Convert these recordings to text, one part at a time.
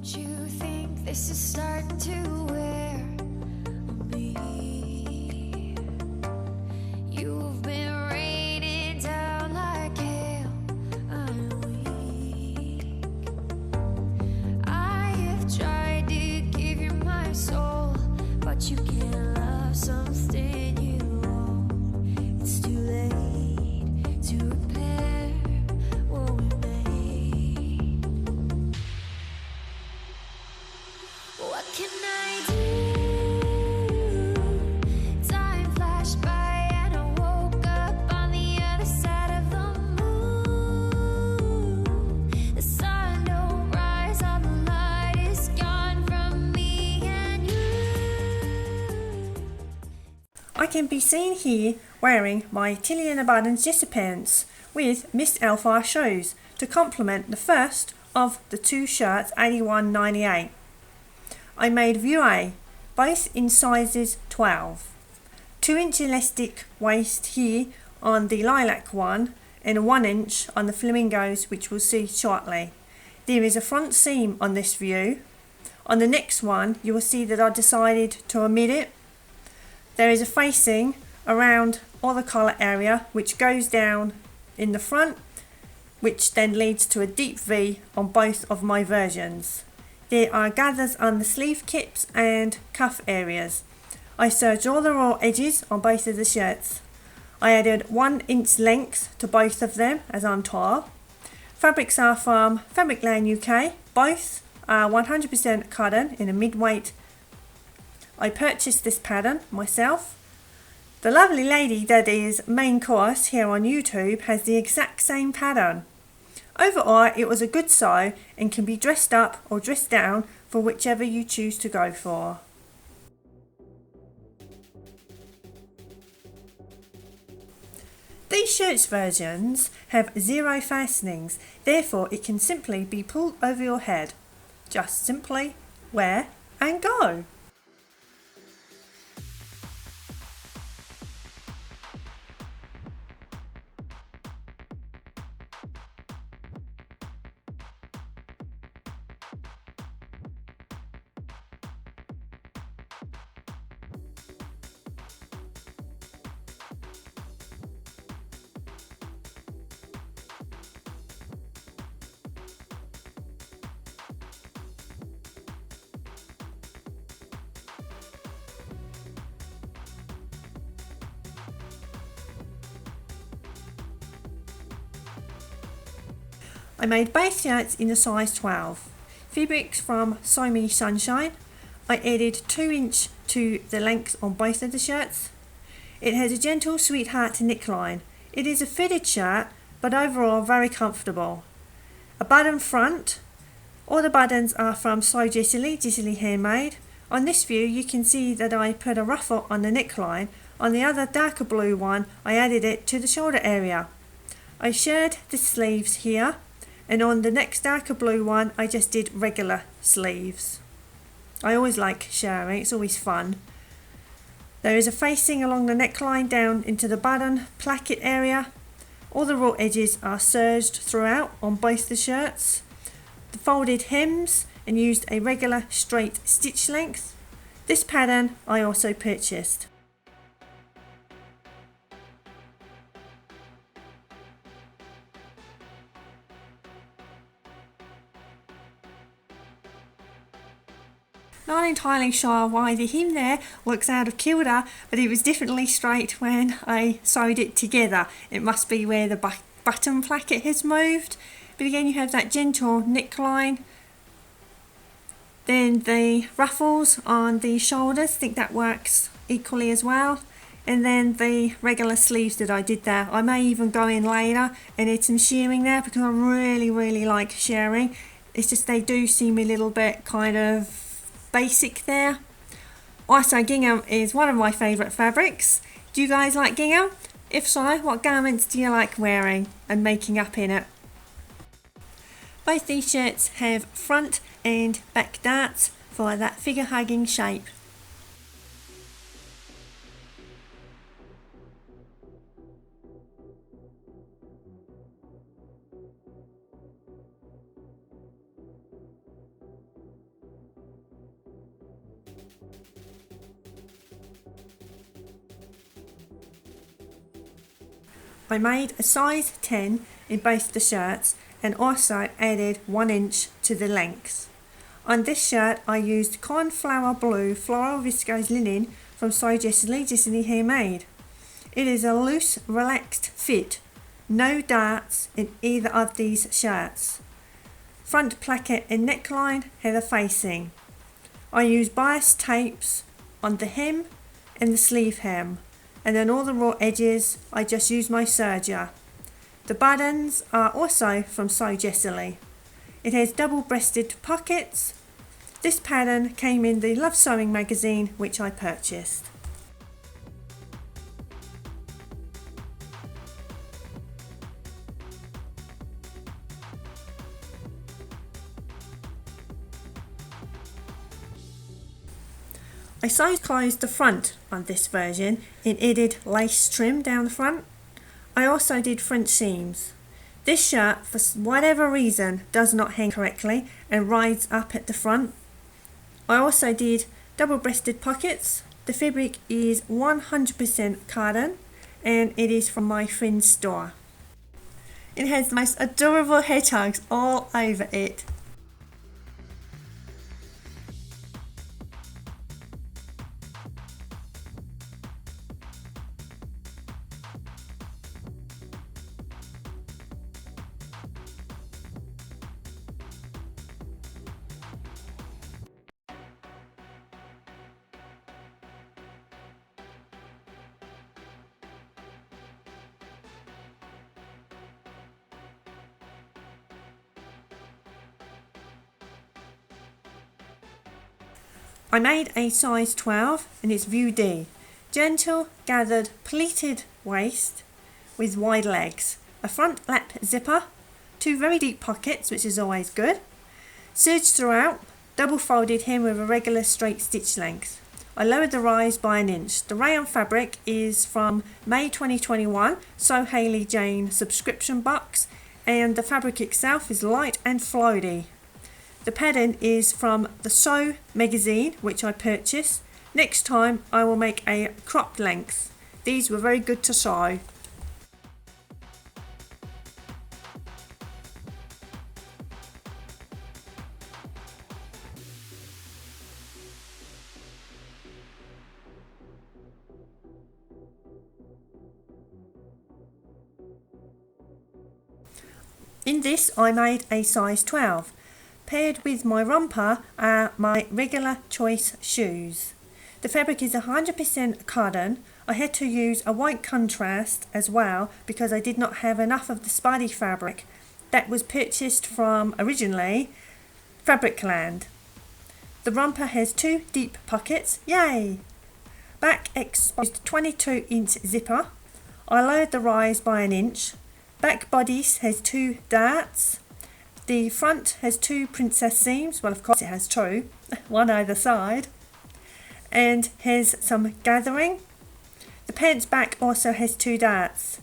Don't you think this is starting to wear on me? You've been raining down like hail. I'm weak. I have tried to give you my soul, but you can't love something you own. It's too late to repair what we made. What can I do? Time flashed by and I woke up on the other side of the moon. The sun don't rise, all the light is gone from me and you. I can be seen here wearing my Tilly and the Buttons disappearance with Miss Alpha shoes to complement the first of the two shirts 81.98. I made view A, both in sizes 12. 2-inch elastic waist here on the lilac one and a 1-inch on the flamingos, which we'll see shortly. There is a front seam on this view. On the next one you will see that I decided to omit it. There is a facing around all the collar area which goes down in the front, which then leads to a deep V on both of my versions. There are gathers on the sleeve tips and cuff areas. I serged all the raw edges on both of the shirts. I added 1-inch length to both of them as on tall. Fabrics are from Fabric Land UK. Both are 100% cotton in a mid-weight. I purchased this pattern myself. The lovely lady that is main course here on YouTube has the exact same pattern. Overall, it was a good sew and can be dressed up or dressed down for whichever you choose to go for. These shirts versions have 0 fastenings, therefore it can simply be pulled over your head. Just simply wear and go. I made both shirts in a size 12. Fabrics from Somi Sunshine. I added 2-inch to the length on both of the shirts. It has a gentle sweetheart neckline. It is a fitted shirt, but overall very comfortable. A button front. All the buttons are from So Jessie Handmade. On this view you can see that I put a ruffle on the neckline. On the other darker blue one I added it to the shoulder area. I shared the sleeves here, and on the next darker blue one I just did regular sleeves. I always like sharing, it's always fun. There is a facing along the neckline down into the button placket area. All the raw edges are serged throughout on both the shirts. The folded hems and used a regular straight stitch length. This pattern I also purchased. Not entirely sure why the hem there looks out of kilter, but it was definitely straight when I sewed it together. It must be where the button placket has moved. But again, you have that gentle neckline. Then the ruffles on the shoulders, I think that works equally as well. And then the regular sleeves that I did there. I may even go in later and add some shirring there because I really like shirring. It's just they do seem a little bit kind of basic there. Also, gingham is one of my favourite fabrics. Do you guys like gingham? If so, what garments do you like wearing and making up in it? Both these shirts have front and back darts for that figure hugging shape. I made a size 10 in both the shirts and also added 1 inch to the length. On this shirt I used cornflower blue floral viscose linen from So Jessie Handmade. It is a loose, relaxed fit, no darts in either of these shirts. Front placket and neckline heather facing. I used bias tapes on the hem and the sleeve hem, and then all the raw edges I just used my serger. The buttons are also from So Jessie. It has double-breasted pockets. This pattern came in the Love Sewing magazine which I purchased. I sewed closed the front on this version in added lace trim down the front. I also did French seams. This shirt, for whatever reason, does not hang correctly and rides up at the front. I also did double-breasted pockets. The fabric is 100% cotton and it is from my friend's store. It has the most adorable hedgehogs all over it. I made a size 12 and it's view D. Gentle, gathered, pleated waist with wide legs. A front lap zipper, 2 very deep pockets, which is always good. Serged throughout, double folded hem with a regular straight stitch length. I lowered the rise by 1 inch. The rayon fabric is from May 2021, So Hayley Jane subscription box, and the fabric itself is light and floaty. The pattern is from the Sew magazine, which I purchased. Next time I will make a cropped length. These were very good to sew. In this I made a size 12. Paired with my romper are my regular choice shoes. The fabric is 100% cotton. I had to use a white contrast as well because I did not have enough of the spidey fabric that was purchased from originally Fabricland. The romper has 2 deep pockets, yay! Back exposed 22-inch zipper. I lowered the rise by 1 inch. Back bodice has 2 darts. The front has 2 princess seams, well of course it has 2, one either side, and has some gathering. The pants back also has 2 darts.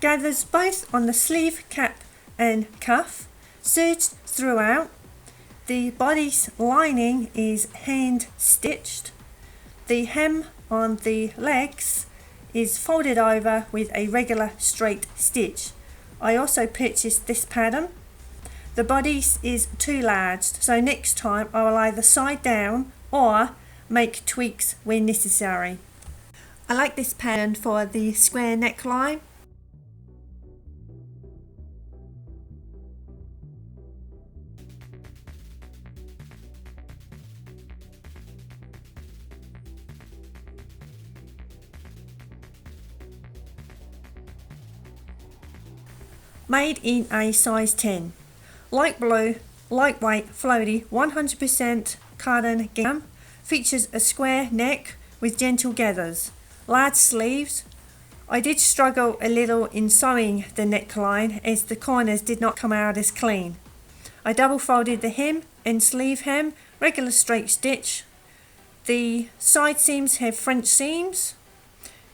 Gathers both on the sleeve cap and cuff, serged throughout. The bodice lining is hand stitched. The hem on the legs is folded over with a regular straight stitch. I also purchased this pattern. The bodice is too large, so next time I will either side down or make tweaks when necessary. I like this pattern for the square neckline. Made in a size 10. Light blue, lightweight, floaty, 100% cotton gingham. Features a square neck with gentle gathers. Large sleeves. I did struggle a little in sewing the neckline as the corners did not come out as clean. I double folded the hem and sleeve hem, regular straight stitch. The side seams have French seams.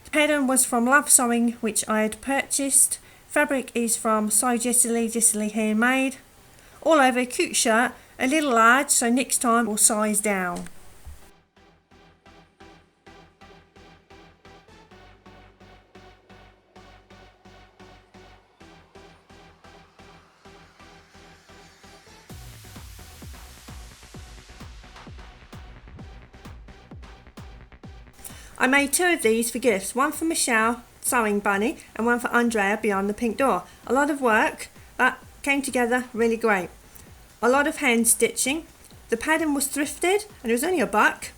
The pattern was from Love Sewing, which I had purchased. Fabric is from So Jessie Handmade. All over, cute shirt, a little large, so next time we'll size down. I made 2 of these for gifts, one for Michelle, Sewing Bunny, and one for Andrea, Beyond the Pink Door. A lot of work, but came together really great. A lot of hand stitching. The pattern was thrifted and it was only $1.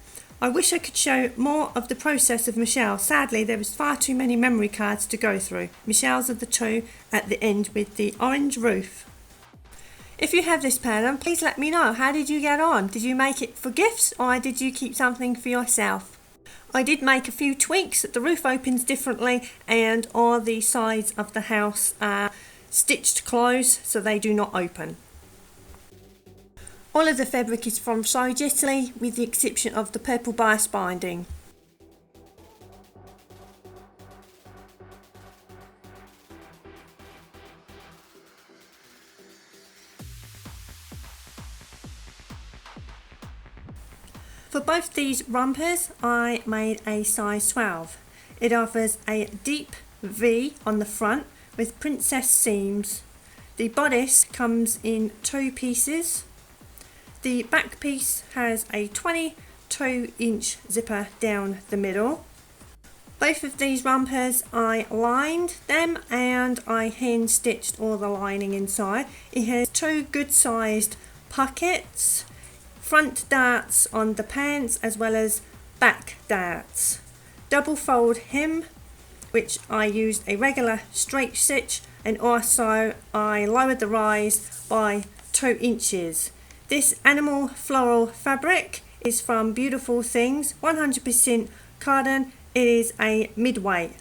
I wish I could show more of the process of Michelle. Sadly, there was far too many memory cards to go through. Michelle's are the 2 at the end with the orange roof. If you have this pattern, please let me know. How did you get on? Did you make it for gifts or did you keep something for yourself? I did make a few tweaks. The roof opens differently and all the sides of the house are stitched closed so they do not open. All of the fabric is from Sewage Italy with the exception of the purple bias binding. For both these rompers I made a size 12. It offers a deep V on the front with princess seams. The bodice comes in 2 pieces. The back piece has a 22-inch zipper down the middle. Both of these rompers I lined them and I hand stitched all the lining inside. It has 2 good sized pockets, front darts on the pants as well as back darts. Double fold hem, which I used a regular straight stitch, and also I lowered the rise by 2 inches. This animal floral fabric is from Beautiful Things, 100% cotton. It is a midweight.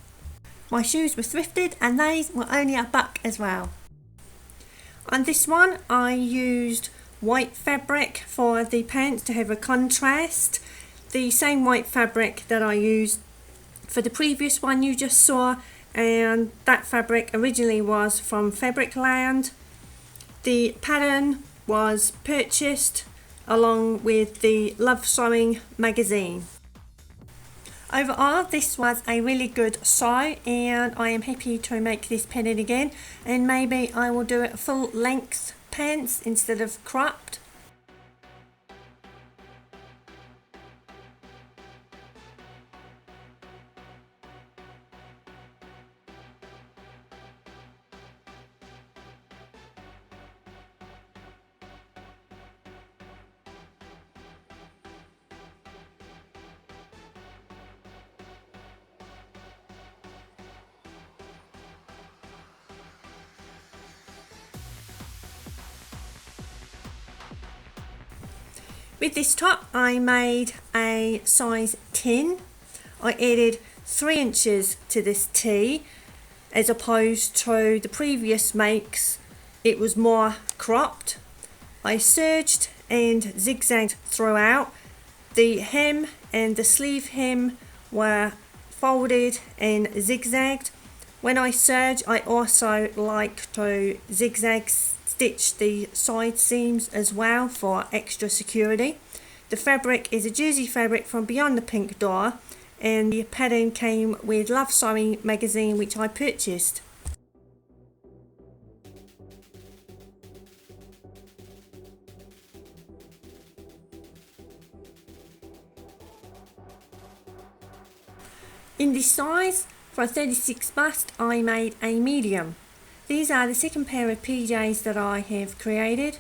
My shoes were thrifted and these were only $1 as well. On this one I used white fabric for the pants to have a contrast. The same white fabric that I used for the previous one you just saw, and that fabric originally was from Fabricland. The pattern was purchased along with the Love Sewing magazine. Overall, this was a really good sew and I am happy to make this pattern again, and maybe I will do it full length pants instead of cropped. With this top I made a size 10. I added 3 inches to this tee as opposed to the previous makes. It was more cropped. I serged and zigzagged throughout. The hem and the sleeve hem were folded and zigzagged. When I serge I also like to zigzag stitch the side seams as well for extra security. The fabric is a jersey fabric from Beyond the Pink Door and the pattern came with Love Sewing magazine, which I purchased. In this size, for a 36 bust, I made a medium. These are the second pair of PJs that I have created.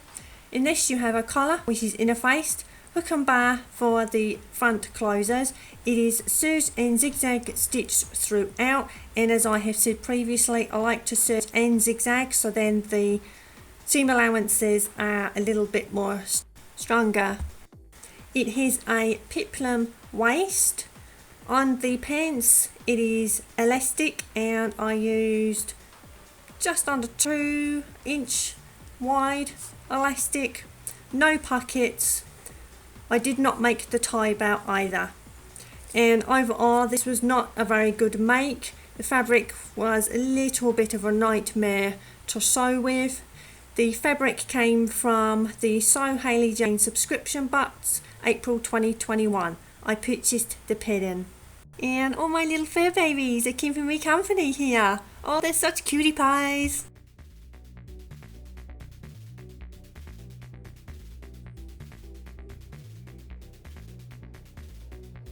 In this you have a collar which is interfaced, hook and bar for the front closers. It is serged and zigzag stitched throughout, and as I have said previously, I like to serge and zigzag so then the seam allowances are a little bit more stronger. It has a peplum waist. On the pants it is elastic and I used just under 2-inch wide elastic, no pockets. I did not make the tie belt either, and overall this was not a very good make. The fabric was a little bit of a nightmare to sew with. The fabric came from the Sew Hayley Jane subscription box, April 2021. I purchased the pattern. And all my little fur babies are keeping me company here. Oh, they're such cutie pies.